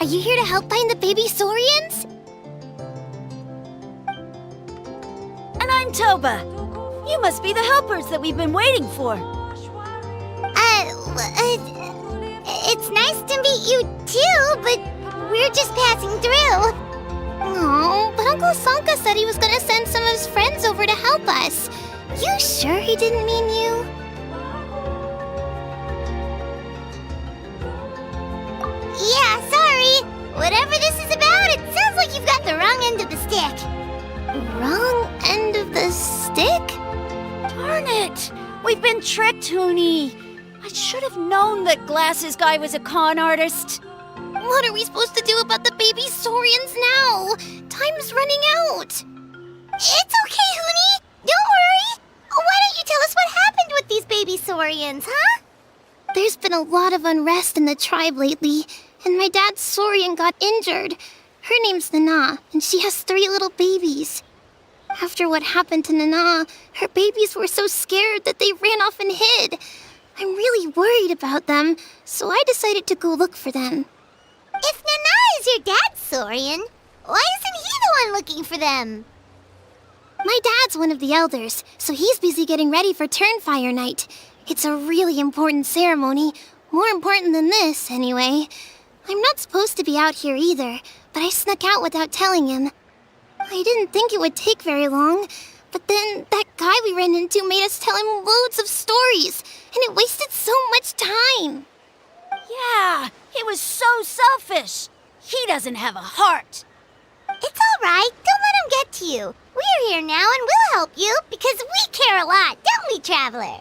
Are you here to help find the baby Saurians? And I'm Toba. You must be the helpers that we've been waiting for. It's nice to meet you too, but we're just passing through. Oh, but Uncle Sanka said he was gonna send some of his friends over to help us. You sure he didn't mean you? Yeah, sorry. Whatever this is about, it sounds like you've got the wrong end of the stick. Wrong end of the stick? Darn it! We've been tricked, Hoonie. I should have known that Glasses Guy was a con artist. What are we supposed to do about the baby Saurians now? Time's running out. It's okay, Hoonie. Don't worry. Why don't you tell us what happened with these baby Saurians, huh? There's been a lot of unrest in the tribe lately, and my dad's Saurian got injured. Her name's Nana, and she has 3 little babies. After what happened to Nana, her babies were so scared that they ran off and hid. I'm really worried about them, so I decided to go look for them. If Nana is your dad's Saurian, why isn't he the one looking for them? My dad's one of the elders, so he's busy getting ready for Turnfire Night. It's a really important ceremony, more important than this, anyway. I'm not supposed to be out here either, but I snuck out without telling him. I didn't think it would take very long, but then that guy we ran into made us tell him loads of stories, and it wasted so much time. Yeah, he was so selfish. He doesn't have a heart. It's all right. Don't let him get to you. We're here now and we'll help you because we care a lot, don't we, Traveler?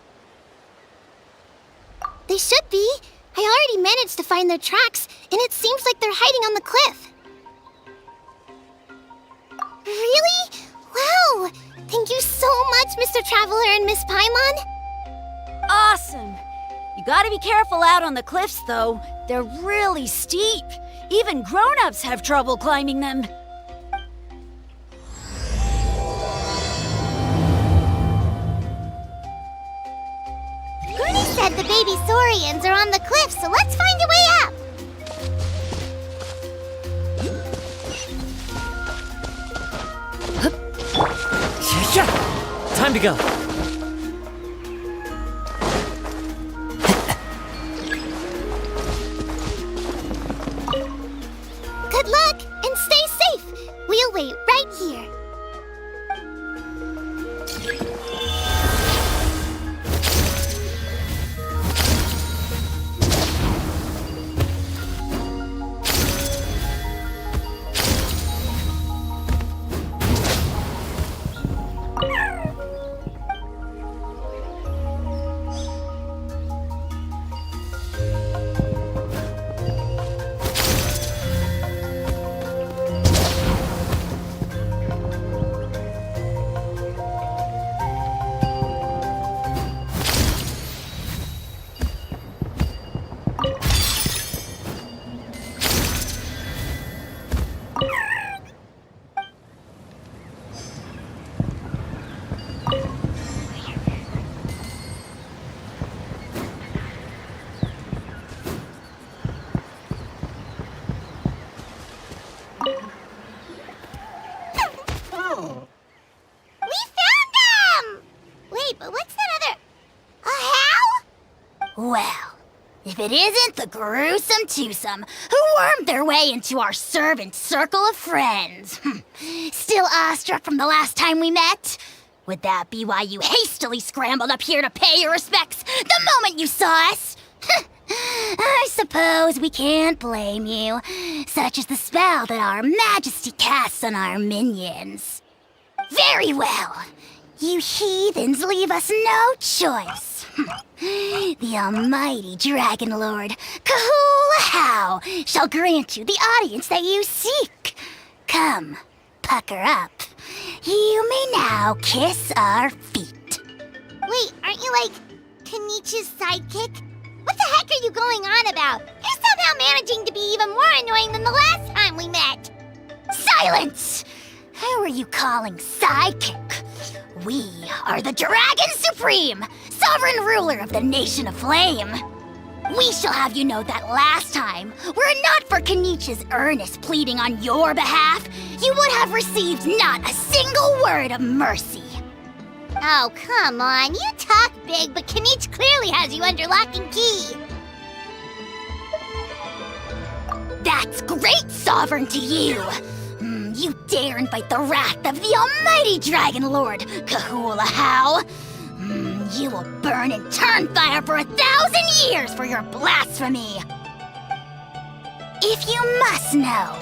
They should be. I already managed to find their tracks, and it seems like they're hiding on the cliff. Really? Wow! Thank you so much, Mr. Traveler and Miss Paimon. Awesome. You gotta be careful out on the cliffs, though. They're really steep. Even grown-ups have trouble climbing them. Goody said the baby Saurians are on the cliff, so let's find a way up. Yeah! Time to go. Good luck, and stay safe. We'll wait right here. Well, if it isn't the gruesome twosome who wormed their way into our servant circle of friends. Still awestruck from the last time we met? Would that be why you hastily scrambled up here to pay your respects the moment you saw us? I suppose we can't blame you. Such is the spell that our majesty casts on our minions. Very well. You heathens leave us no choice. The almighty Dragon Lord, Kahula-How, shall grant you the audience that you seek. Come, pucker up. You may now kiss our feet. Wait, aren't you like Kenichi's sidekick? What the heck are you going on about? You're somehow managing to be even more annoying than the last time we met. Silence! Who are you calling sidekick? We are the Dragon Supreme, sovereign ruler of the Nation of Flame. We shall have you know that last time, were it not for Kenichi's earnest pleading on your behalf, you would have received not a single word of mercy. Oh, come on. You talk big, but Kenich clearly has you under lock and key. That's great, Sovereign, to you. You dare invite the wrath of the almighty Dragon Lord, Kahula. You will burn in turn fire for 1,000 years for your blasphemy. If you must know,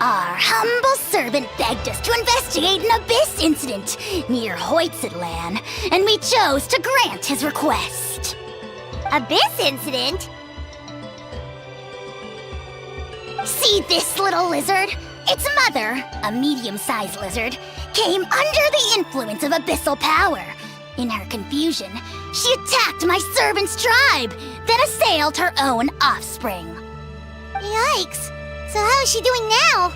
our humble servant begged us to investigate an abyss incident near Hoytsidlan, and we chose to grant his request. Abyss incident? See this little lizard? Its mother, a medium-sized lizard, came under the influence of abyssal power. In her confusion, she attacked my servant's tribe, then assailed her own offspring. Yikes. So how is she doing now?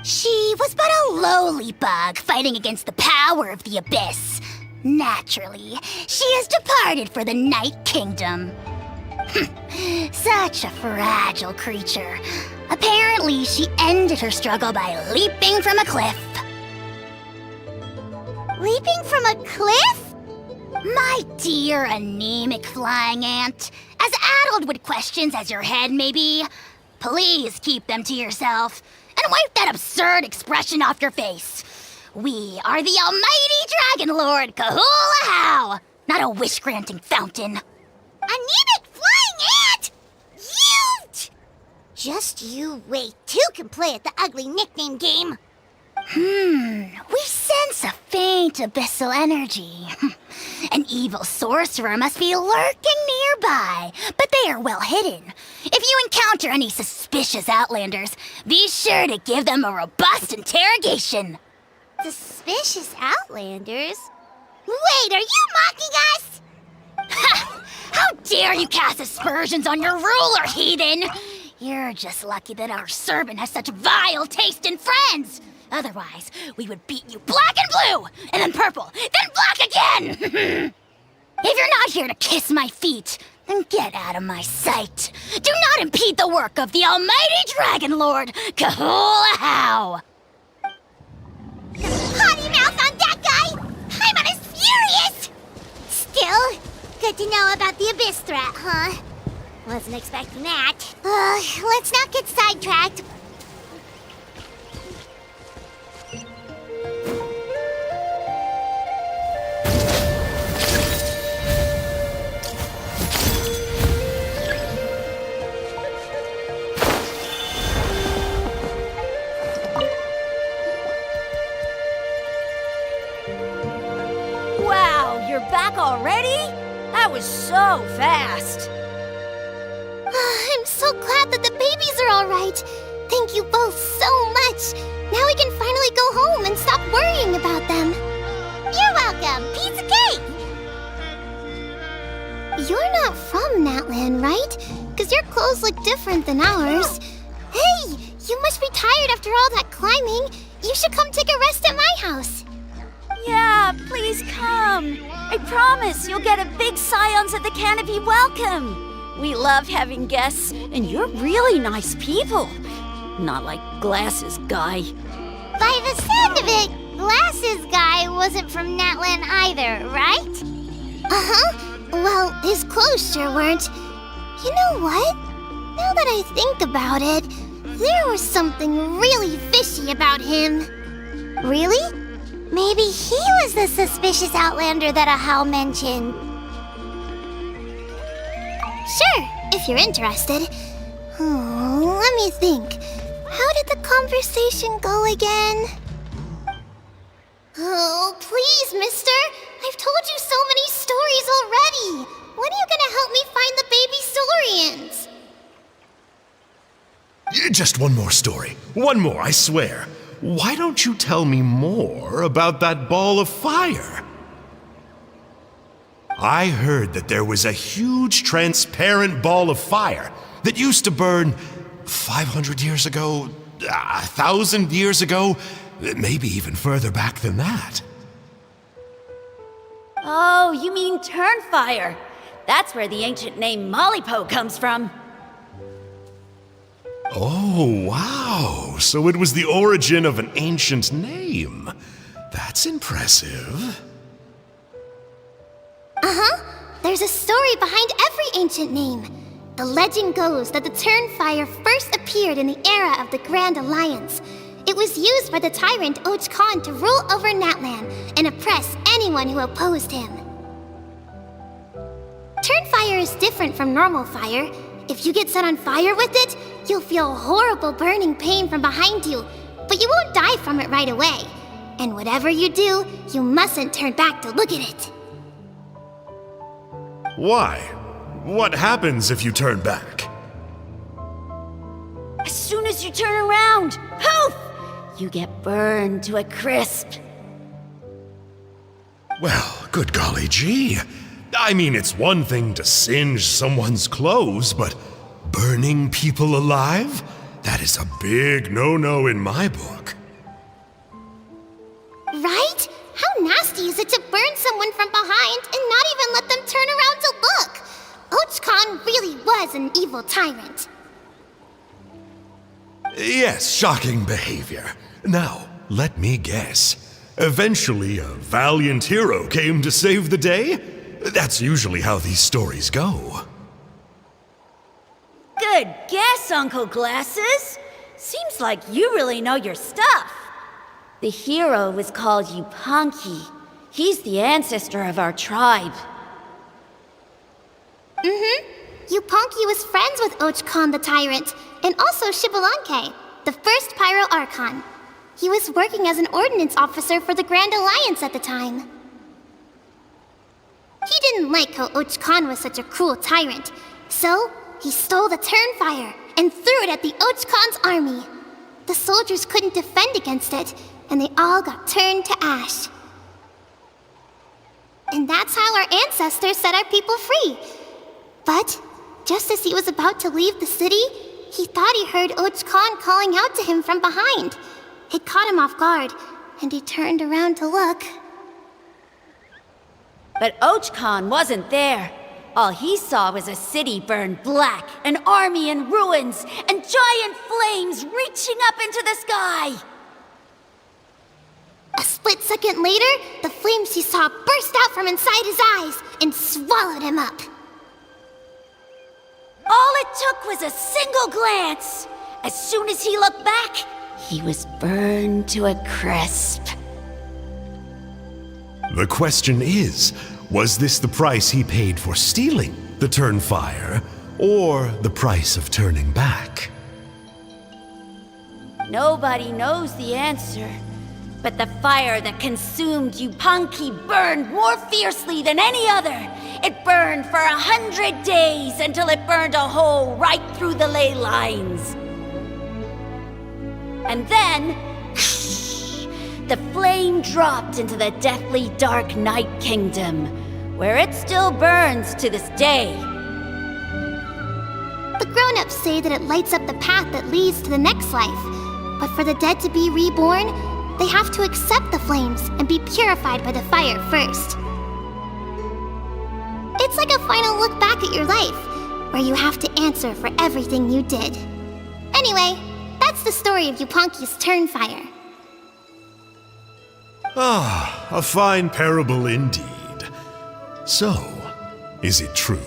She was but a lowly bug fighting against the power of the abyss. Naturally, she has departed for the Night Kingdom. Such a fragile creature. Apparently, she ended her struggle by leaping from a cliff. Leaping from a cliff? My dear anemic flying ant, as addled with questions as your head may be, please keep them to yourself and wipe that absurd expression off your face. We are the almighty Dragon Lord Kahula, not a wish-granting fountain. Anemic flying ant? You! Just you wait. Two can play at the ugly nickname game. We sense a faint abyssal energy. An evil sorcerer must be lurking nearby, but they are well hidden. If you encounter any suspicious outlanders, be sure to give them a robust interrogation. Suspicious outlanders? Wait, are you mocking us? How dare you cast aspersions on your ruler, heathen! You're just lucky that our servant has such vile taste in friends. Otherwise, we would beat you black and blue, and then purple, then black again! If you're not here to kiss my feet, then get out of my sight. Do not impede the work of the almighty Dragon Lord, Kahula. Potty mouth on that guy! I'm on his furious! Still, good to know about the abyss threat, huh? Wasn't expecting that. Let's not get sidetracked. Wow, you're back already? That was so fast. I'm so glad that the babies are all right. Thank you both so much. Now we can finally go home and stop worrying about them. You're welcome. Pizza cake! You're not from Natland, right? Because your clothes look different than ours. Hey, you must be tired after all that climbing. You should come take a rest at my house. Yeah, please come. I promise you'll get a big Scions at the Canopy welcome. We love having guests, and you're really nice people. Not like Glasses Guy. By the sound of it, Glasses Guy wasn't from Natland either, right? Uh-huh. Well, his clothes sure weren't. You know what? Now that I think about it, there was something really fishy about him. Really? Maybe he was the suspicious outlander that Ahau mentioned. Sure, if you're interested. Oh, let me think. How did the conversation go again? Oh, please, mister. I've told you so many stories already. When are you gonna help me find the baby Saurians? Just one more story. One more, I swear. Why don't you tell me more about that ball of fire? I heard that there was a huge transparent ball of fire that used to burn 500 years ago, 1,000 years ago, maybe even further back than that. Oh, you mean Turnfire. That's where the ancient name Mollypo comes from. Oh, wow. So it was the origin of an ancient name. That's impressive. There's a story behind every ancient name. The legend goes that the Turnfire first appeared in the era of the Grand Alliance. It was used by the tyrant Och Khan to rule over Natlan and oppress anyone who opposed him. Turnfire is different from normal fire. If you get set on fire with it, you'll feel horrible burning pain from behind you, but you won't die from it right away. And whatever you do, you mustn't turn back to look at it. Why? What happens if you turn back? As soon as you turn around, poof! You get burned to a crisp. Well, good golly gee. I mean, it's one thing to singe someone's clothes, but burning people alive? That is a big no-no in my book. Right? How nasty is it to burn someone from behind and not even let them turn around to look? Och Khan really was an evil tyrant. Yes, shocking behavior. Now, let me guess. Eventually, a valiant hero came to save the day? That's usually how these stories go. Good guess, Uncle Glasses. Seems like you really know your stuff. The hero was called Yupanqui. He's the ancestor of our tribe. Yupanqui was friends with Och Khan the tyrant, and also Shibalanke, the first Pyro Archon. He was working as an ordnance officer for the Grand Alliance at the time. He didn't like how Och Khan was such a cruel tyrant, so he stole the Turnfire and threw it at the Och Khan's army. The soldiers couldn't defend against it, and they all got turned to ash. And that's how our ancestors set our people free. But just as he was about to leave the city, he thought he heard Och Khan calling out to him from behind. It caught him off guard, and he turned around to look. But Och Khan wasn't there. All he saw was a city burned black, an army in ruins, and giant flames reaching up into the sky. A split second later, the flames he saw burst out from inside his eyes and swallowed him up. All it took was a single glance. As soon as he looked back, he was burned to a crisp. The question is, was this the price he paid for stealing the Turnfire, or the price of turning back? Nobody knows the answer. But the fire that consumed Yupanqui burned more fiercely than any other. It burned for 100 days until it burned a hole right through the ley lines. And then, the flame dropped into the deathly dark Night Kingdom, where it still burns to this day. The grown-ups say that it lights up the path that leads to the next life. But for the dead to be reborn, they have to accept the flames and be purified by the fire first. It's like a final look back at your life, where you have to answer for everything you did. Anyway, that's the story of Yupanqui's Turnfire. Ah, a fine parable indeed. So, is it true?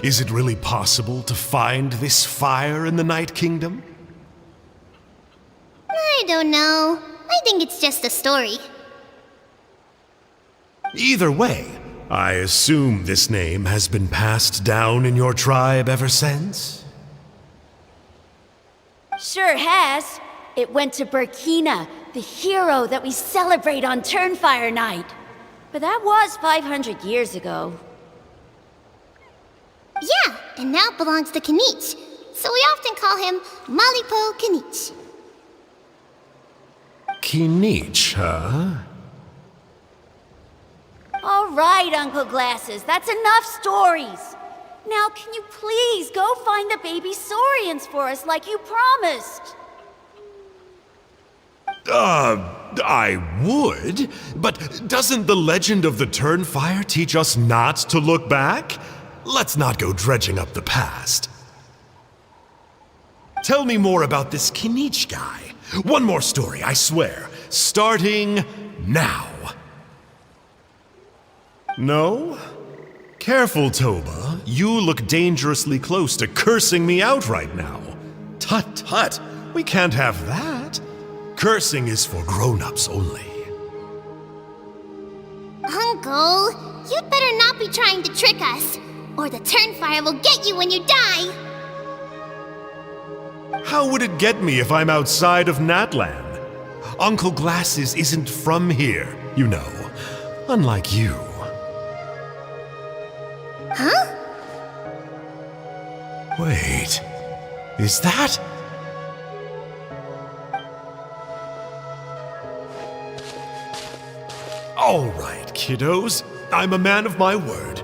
Is it really possible to find this fire in the Night Kingdom? I don't know. I think it's just a story. Either way, I assume this name has been passed down in your tribe ever since? Sure has. It went to Burkina, the hero that we celebrate on Turnfire Night. But that was 500 years ago. Yeah, and now it belongs to Kanich. So we often call him Malipo Kanich. Kinich, huh? All right, Uncle Glasses, that's enough stories. Now, can you please go find the baby Saurians for us like you promised? I would, but doesn't the legend of the Turnfire teach us not to look back? let's not go dredging up the past. Tell me more about this Kinich guy. One more story, I swear. Starting now. No? Careful, Toba. You look dangerously close to cursing me out right now. Tut tut, we can't have that. Cursing is for grown-ups only. Uncle, you'd better not be trying to trick us, or the Turnfire will get you when you die. How would it get me if I'm outside of Natlan? Uncle Glasses isn't from here, you know. Unlike you. Huh? Wait, is that? All right, kiddos. I'm a man of my word.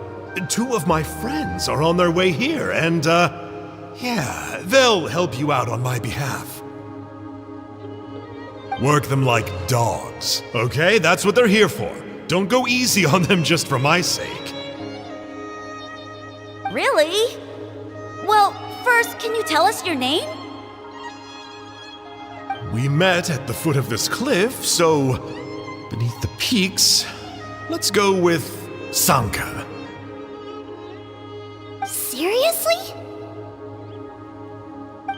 2 of my friends are on their way here, and, yeah, they'll help you out on my behalf. Work them like dogs, okay? That's what they're here for. Don't go easy on them just for my sake. Really? Well, first, can you tell us your name? We met at the foot of this cliff, so beneath the peaks, let's go with Sanka. Seriously?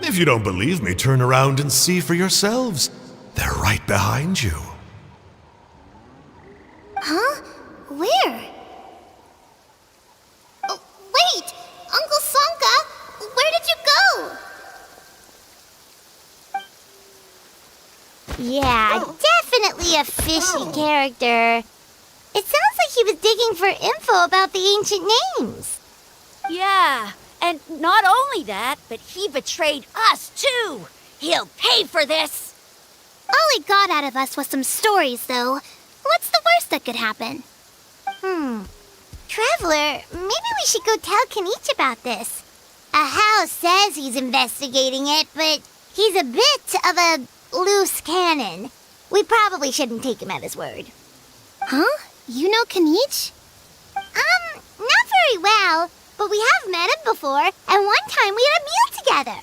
If you don't believe me, turn around and see for yourselves. They're right behind you. Huh? Where? Oh, wait! Uncle Sanka, where did you go? Yeah, definitely a fishy character. It sounds like he was digging for info about the ancient names. Yeah, and not only that, but he betrayed us too. He'll pay for this. All he got out of us was some stories, though. What's the worst that could happen? Traveler, maybe we should go tell Kinich about this. Ahau says he's investigating it, but he's a bit of a loose cannon. We probably shouldn't take him at his word. Huh? You know Kinich? Not very well, but we have met him before, and one time we had a meal together.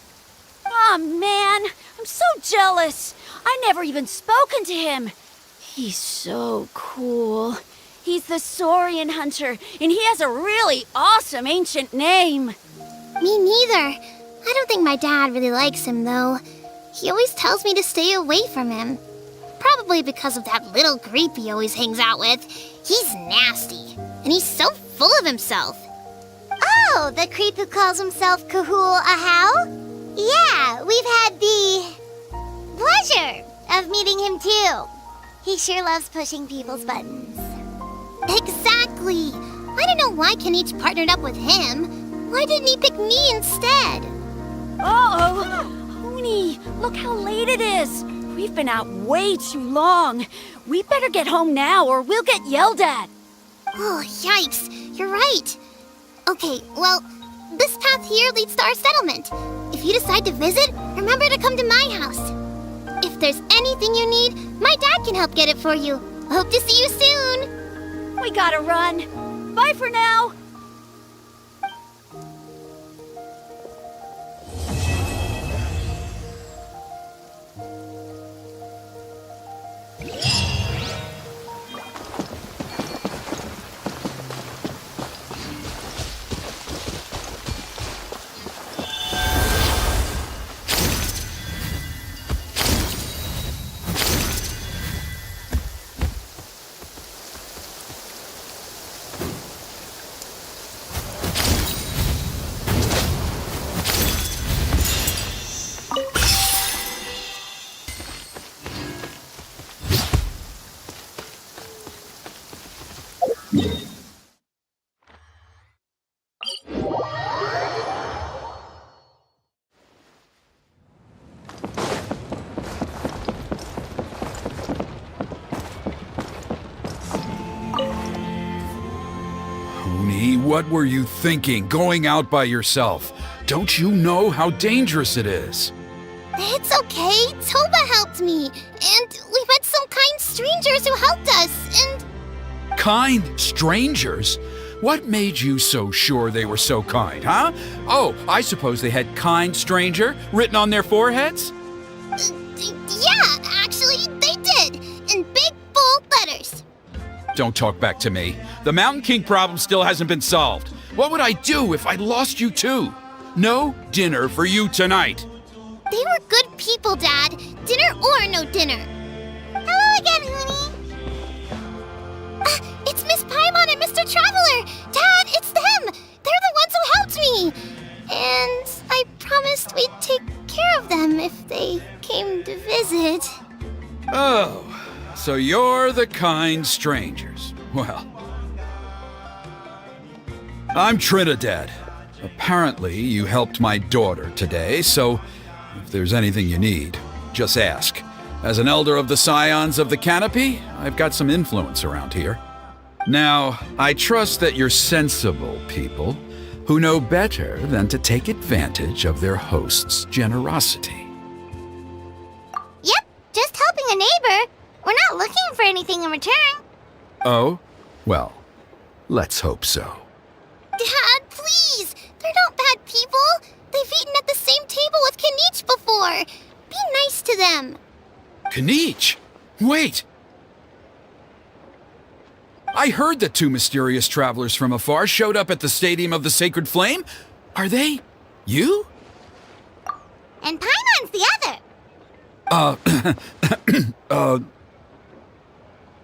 Aw, man, I'm so jealous. I never even spoken to him. He's so cool. He's the Saurian hunter, and he has a really awesome ancient name. Me neither. I don't think my dad really likes him, though. He always tells me to stay away from him. Probably because of that little creep he always hangs out with. He's nasty, and he's so full of himself. Oh, the creep who calls himself Kahul Ahau? Yeah, we've had the pleasure of meeting him too. He sure loves pushing people's buttons. Exactly. I don't know why Kinich partnered up with him. Why didn't he pick me instead? Uh-oh. Hoonie, look how late it is. We've been out way too long. We better get home now or we'll get yelled at. Oh, yikes. You're right. Okay, well, this path here leads to our settlement. If you decide to visit, remember to come to my house. If there's anything you need, my dad can help get it for you. Hope to see you soon. We gotta run. Bye for now. What were you thinking, going out by yourself? Don't you know how dangerous it is? It's okay. Toba helped me. And we met some kind strangers who helped us. And Kind strangers? What made you so sure they were so kind, huh? Oh, I suppose they had kind stranger written on their foreheads? Yeah, actually, they did. In big, bold letters. Don't talk back to me. The Mountain King problem still hasn't been solved. What would I do if I lost you too? No dinner for you tonight. They were good people, Dad. Dinner or no dinner. Hello again, Hoonie. It's Miss Paimon and Mr. Traveler. Dad, it's them. They're the ones who helped me. And I promised we'd take care of them if they came to visit. Oh, so you're the kind strangers. Well, I'm Trinidad. Apparently, you helped my daughter today, so if there's anything you need, just ask. As an elder of the Scions of the Canopy, I've got some influence around here. Now, I trust that you're sensible people who know better than to take advantage of their host's generosity. Yep, just helping a neighbor. We're not looking for anything in return. Oh? Well, let's hope so. Dad, please! They're not bad people! They've eaten at the same table with Kanich before! Be nice to them! Kanich! Wait! I heard that two mysterious travelers from afar showed up at the Stadium of the Sacred Flame. Are they you? And Paimon's the other!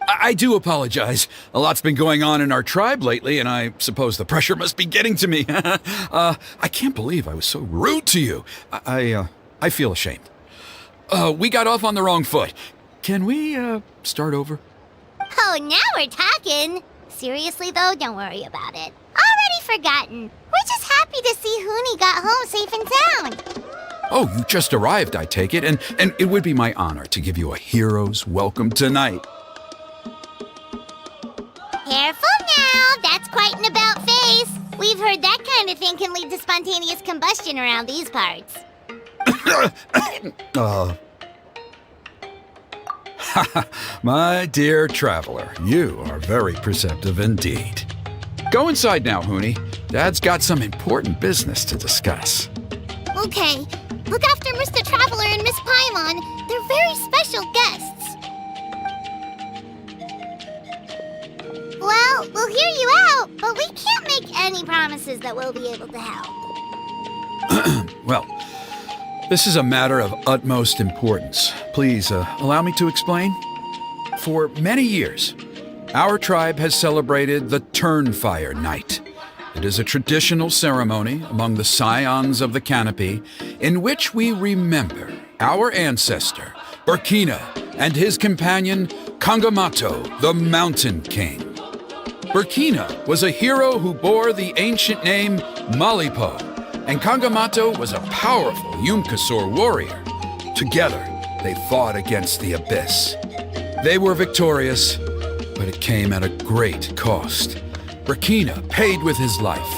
I do apologize. A lot's been going on in our tribe lately, and I suppose the pressure must be getting to me. I can't believe I was so rude to you. I feel ashamed. We got off on the wrong foot. Can we, start over? Oh, now we're talking! Seriously though, don't worry about it. Already forgotten. We're just happy to see Hoonie got home safe and sound. Oh, you just arrived, I take it, and it would be my honor to give you a hero's welcome tonight. Careful now, that's quite an about face. We've heard that kind of thing can lead to spontaneous combustion around these parts. My dear traveler, you are very perceptive indeed. Go inside now, Hoonie. Dad's got some important business to discuss. Okay, look after Mr. Traveler and Miss Paimon. They're very special guests. Well, we'll hear you out, but we can't make any promises that we'll be able to help. Well, this is a matter of utmost importance. Please, allow me to explain. For many years, our tribe has celebrated the Turnfire Night. It is a traditional ceremony among the Scions of the Canopy in which we remember our ancestor, Burkina, and his companion, Kangamato, the Mountain King. Burkina was a hero who bore the ancient name Malipo, and Kangamato was a powerful Yumkasor warrior. Together, they fought against the Abyss. They were victorious, but it came at a great cost. Burkina paid with his life.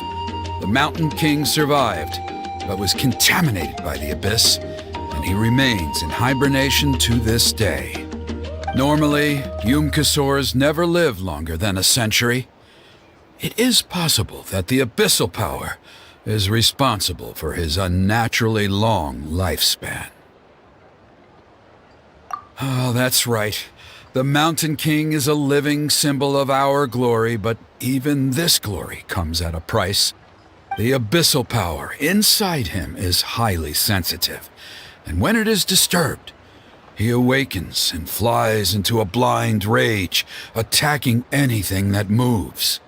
The Mountain King survived, but was contaminated by the Abyss, and he remains in hibernation to this day. Normally, Yumkasors never live longer than a century. It is possible that the abyssal power is responsible for his unnaturally long lifespan. Oh, that's right. The Mountain King is a living symbol of our glory, but even this glory comes at a price. The abyssal power inside him is highly sensitive, and when it is disturbed, he awakens and flies into a blind rage, attacking anything that moves.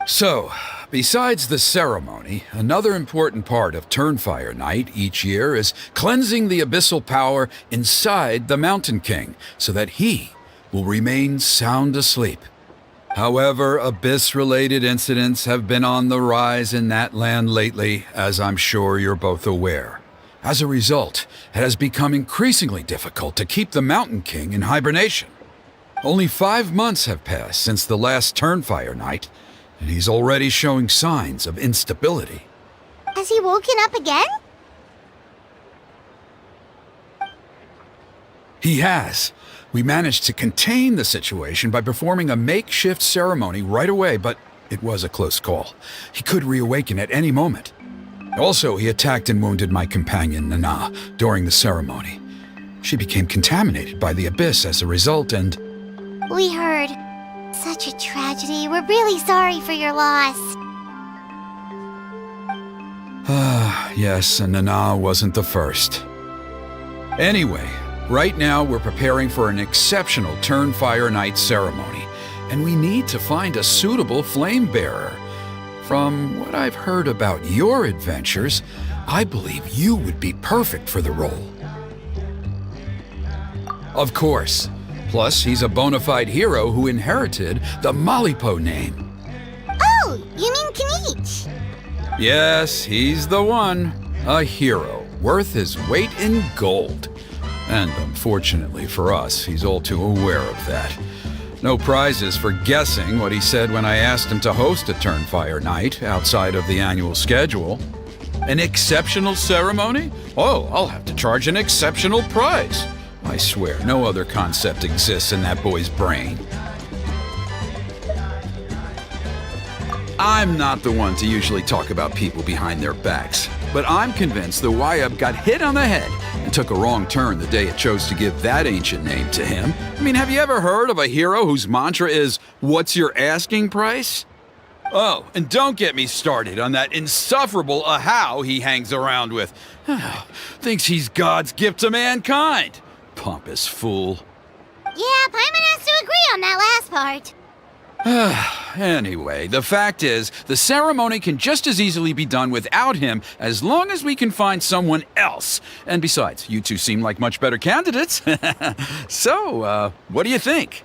So, besides the ceremony, another important part of Turnfire Night each year is cleansing the abyssal power inside the Mountain King so that he will remain sound asleep. However, abyss-related incidents have been on the rise in that land lately, as I'm sure you're both aware. As a result, it has become increasingly difficult to keep the Mountain King in hibernation. Only 5 months have passed since the last Turnfire Night, and he's already showing signs of instability. Has he woken up again? He has. We managed to contain the situation by performing a makeshift ceremony right away, but It was a close call. He could reawaken at any moment. Also, he attacked and wounded my companion, Nana, during the ceremony. She became contaminated by the Abyss as a result, and... We heard. Such a tragedy. We're really sorry for your loss. Yes, and Nana wasn't the first. Anyway, right now we're preparing for an exceptional Turnfire Night ceremony, and we need to find a suitable flame bearer. From what I've heard about your adventures, I believe you would be perfect for the role. Of course. Plus, he's a bona fide hero who inherited the Malipo name. Oh, you mean Kinich? Yes, he's the one. A hero, worth his weight in gold. And unfortunately for us, he's all too aware of that. No prizes for guessing what he said when I asked him to host a Turnfire Night outside of the annual schedule. An exceptional ceremony? Oh, I'll have to charge an exceptional price. I swear, no other concept exists in that boy's brain. I'm not the one to usually talk about people behind their backs, but I'm convinced the Wyab got hit on the head and took a wrong turn the day it chose to give that ancient name to him. I mean, have you ever heard of a hero whose mantra is, "What's your asking price?" Oh, and don't get me started on that insufferable Ahau he hangs around with. Thinks he's God's gift to mankind. Pompous fool. Yeah, Paimon has to agree on that last part. Anyway, the fact is, the ceremony can just as easily be done without him as long as we can find someone else. And besides, you two seem like much better candidates. So, what do you think?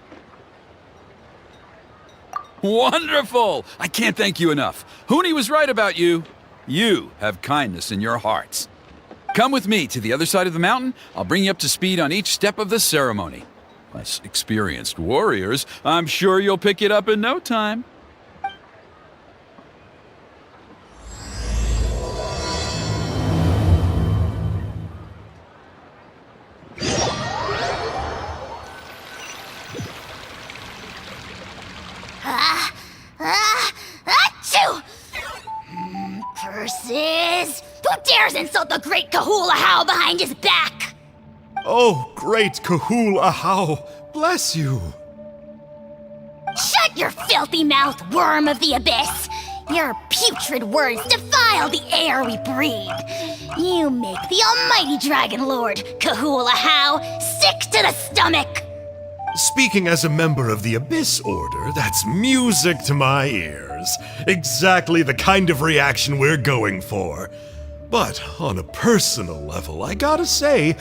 Wonderful! I can't thank you enough. Huni was right about you. You have kindness in your hearts. Come with me to the other side of the mountain. I'll bring you up to speed on each step of the ceremony. Less experienced warriors, I'm sure you'll pick it up in no time. Achoo! Curses! Who dares insult the great Kahulahau behind his back? Oh, great Kahul Ahau, bless you. Shut your filthy mouth, worm of the abyss! Your putrid words defile the air we breathe. You make the almighty Dragon Lord, Kahulahau, sick to the stomach! Speaking as a member of the Abyss Order, that's music to my ears. Exactly the kind of reaction we're going for. But on a personal level, I gotta say,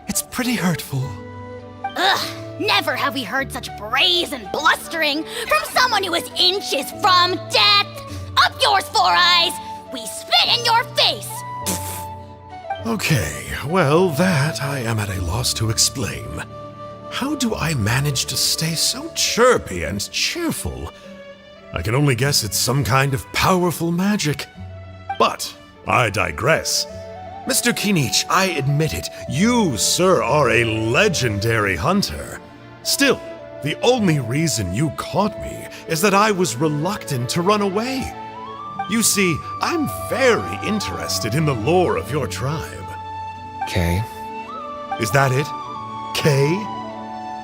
it's pretty hurtful. Ugh, never have we heard such brazen blustering from someone who is inches from death! Up yours, Four Eyes! We spit in your face! Okay, well, that I am at a loss to explain. How do I manage to stay so chirpy and cheerful? I can only guess it's some kind of powerful magic. But I digress. Mr. Kinich, I admit it, you, sir, are a legendary hunter. Still, the only reason you caught me is that I was reluctant to run away. You see, I'm very interested in the lore of your tribe. Kay? Is that it? Kay?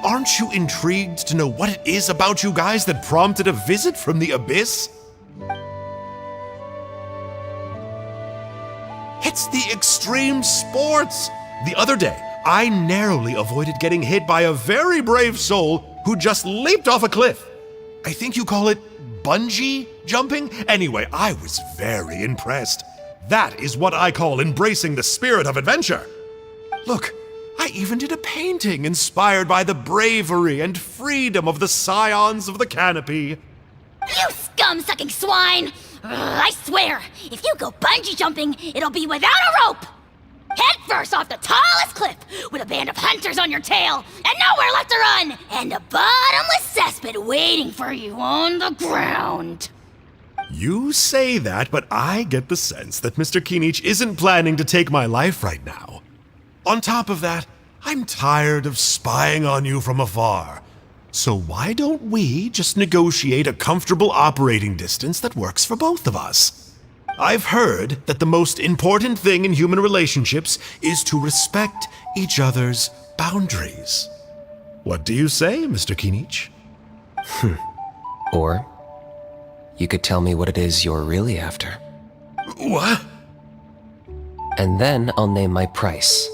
Aren't you intrigued to know what it is about you guys that prompted a visit from the Abyss? It's the extreme sports! The other day, I narrowly avoided getting hit by a very brave soul who just leaped off a cliff. I think you call it bungee jumping? Anyway, I was very impressed. That is what I call embracing the spirit of adventure. Look, I even did a painting inspired by the bravery and freedom of the Scions of the Canopy. You scum-sucking swine! I swear, if you go bungee jumping, it'll be without a rope! Head first off the tallest cliff, with a band of hunters on your tail, and nowhere left to run, and a bottomless cesspit waiting for you on the ground. You say that, but I get the sense that Mr. Kinich isn't planning to take my life right now. On top of that, I'm tired of spying on you from afar. So why don't we just negotiate a comfortable operating distance that works for both of us? I've heard that the most important thing in human relationships is to respect each other's boundaries. What do you say, Mr. Kinich? Or you could tell me what it is you're really after. What? And then I'll name my price.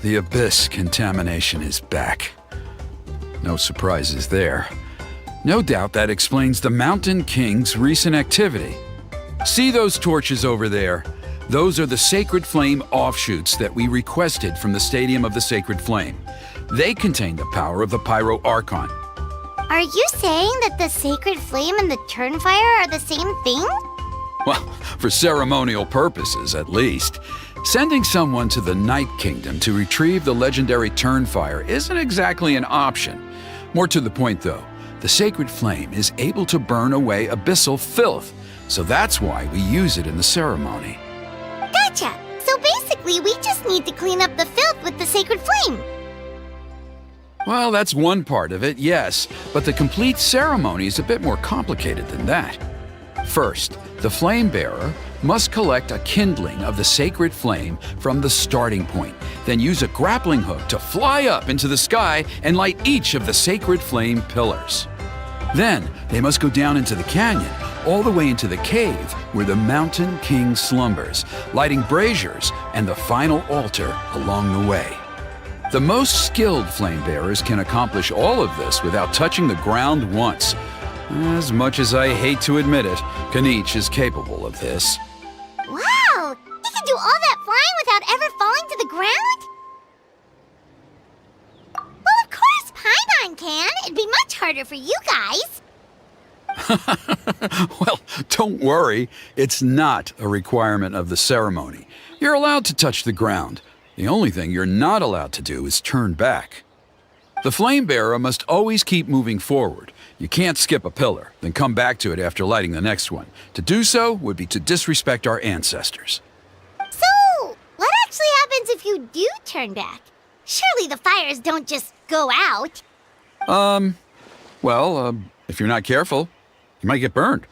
The Abyss contamination is back. No surprises there. No doubt that explains the Mountain King's recent activity. See those torches over there? Those are the Sacred Flame offshoots that we requested from the Stadium of the Sacred Flame. They contain the power of the Pyro Archon. Are you saying that the Sacred Flame and the Turnfire are the same thing? Well, for ceremonial purposes, at least. Sending someone to the Night Kingdom to retrieve the legendary Turnfire isn't exactly an option. More to the point, though, the Sacred Flame is able to burn away abyssal filth, so that's why we use it in the ceremony. Gotcha! So basically, we just need to clean up the filth with the Sacred Flame. Well, that's one part of it, yes, but the complete ceremony is a bit more complicated than that. First, the flame bearer must collect a kindling of the sacred flame from the starting point, then use a grappling hook to fly up into the sky and light each of the sacred flame pillars. Then, they must go down into the canyon, all the way into the cave where the Mountain King slumbers, lighting braziers and the final altar along the way. The most skilled flame bearers can accomplish all of this without touching the ground once. As much as I hate to admit it, Kinich is capable of this. Wow! He can do all that flying without ever falling to the ground? Well, of course Paimon can. It'd be much harder for you guys. Well, don't worry. It's not a requirement of the ceremony. You're allowed to touch the ground. The only thing you're not allowed to do is turn back. The flame bearer must always keep moving forward. You can't skip a pillar, then come back to it after lighting the next one. To do so would be to disrespect our ancestors. So, what actually happens if you do turn back? Surely the fires don't just go out. If you're not careful, you might get burned.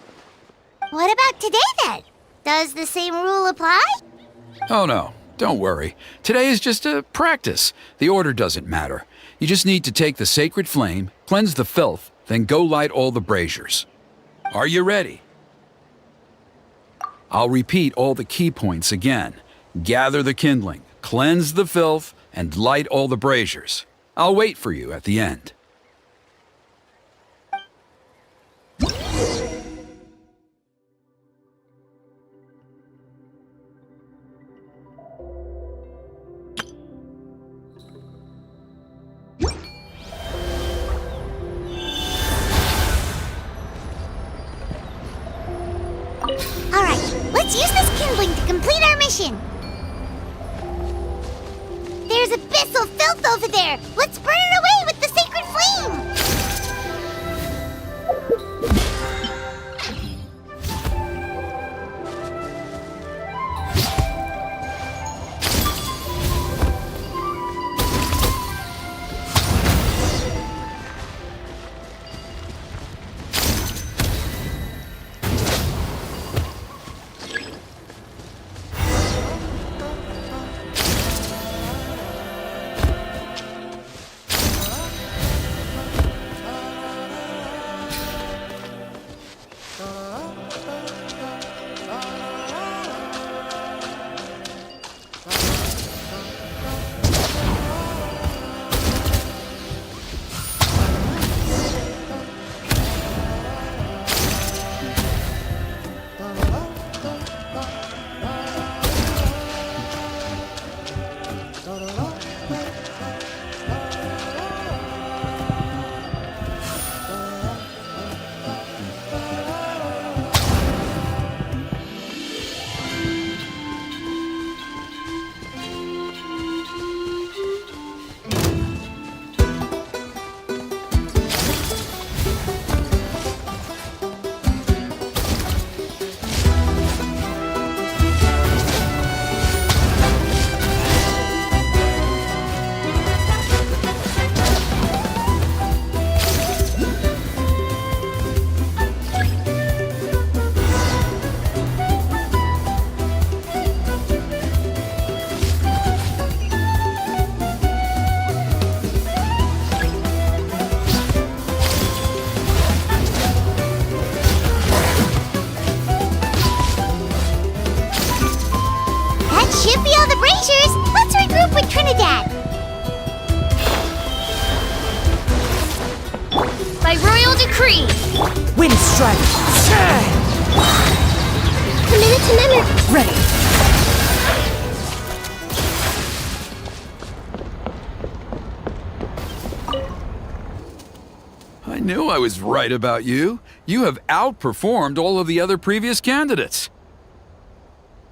What about today then? Does the same rule apply? Oh no, don't worry. Today is just a practice. The order doesn't matter. You just need to take the sacred flame, cleanse the filth, then go light all the braziers. Are you ready? I'll repeat all the key points again. Gather the kindling, cleanse the filth, and light all the braziers. I'll wait for you at the end. Alright, let's use this kindling to complete our mission. There's abyssal filth over there. Let's burn it away with the sacred flame. That should be all the braziers. Let's regroup with Trinidad. By royal decree. Wind strike! Committed to memory. Ready! I knew I was right about you. You have outperformed all of the other previous candidates.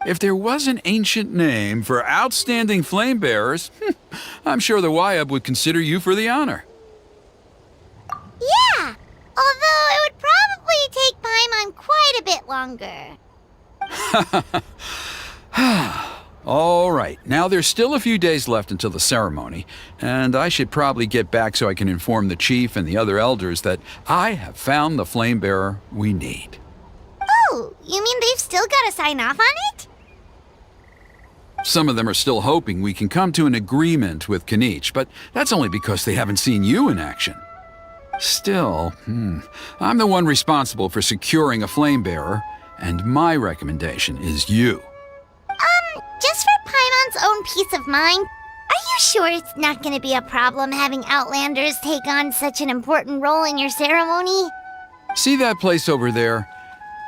If there was an ancient name for outstanding flame bearers, I'm sure the Wyab would consider you for the honor. Yeah, although it would probably take Paimon quite a bit longer. All right, now there's still a few days left until the ceremony, and I should probably get back so I can inform the chief and the other elders that I have found the flame bearer we need. Oh, you mean they've still got to sign off on it? Some of them are still hoping we can come to an agreement with Kanich, but that's only because they haven't seen you in action. Still, I'm the one responsible for securing a flame bearer, and my recommendation is you. Just for Paimon's own peace of mind, are you sure it's not going to be a problem having Outlanders take on such an important role in your ceremony? See that place over there?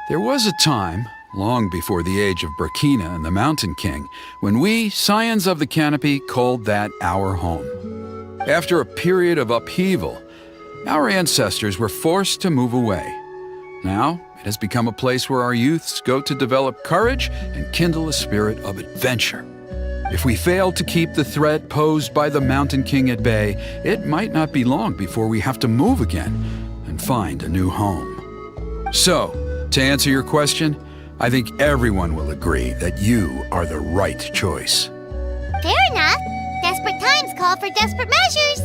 There was a time, long before the age of Burkina and the Mountain King, when we, Scions of the Canopy, called that our home. After a period of upheaval, our ancestors were forced to move away. Now, it has become a place where our youths go to develop courage and kindle a spirit of adventure. If we fail to keep the threat posed by the Mountain King at bay, it might not be long before we have to move again and find a new home. So, to answer your question, I think everyone will agree that you are the right choice. Fair enough. Desperate times call for desperate measures.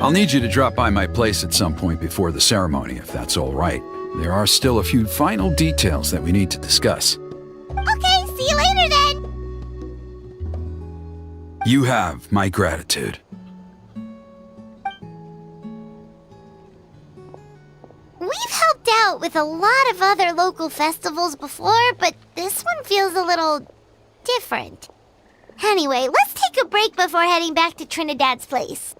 I'll need you to drop by my place at some point before the ceremony, if that's all right. There are still a few final details that we need to discuss. Okay, see you later then. You have my gratitude. We've helped out with a lot of other local festivals before, but this one feels a little different. Anyway, let's take a break before heading back to Trinidad's place.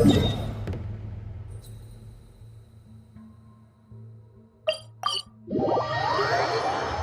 Canopy.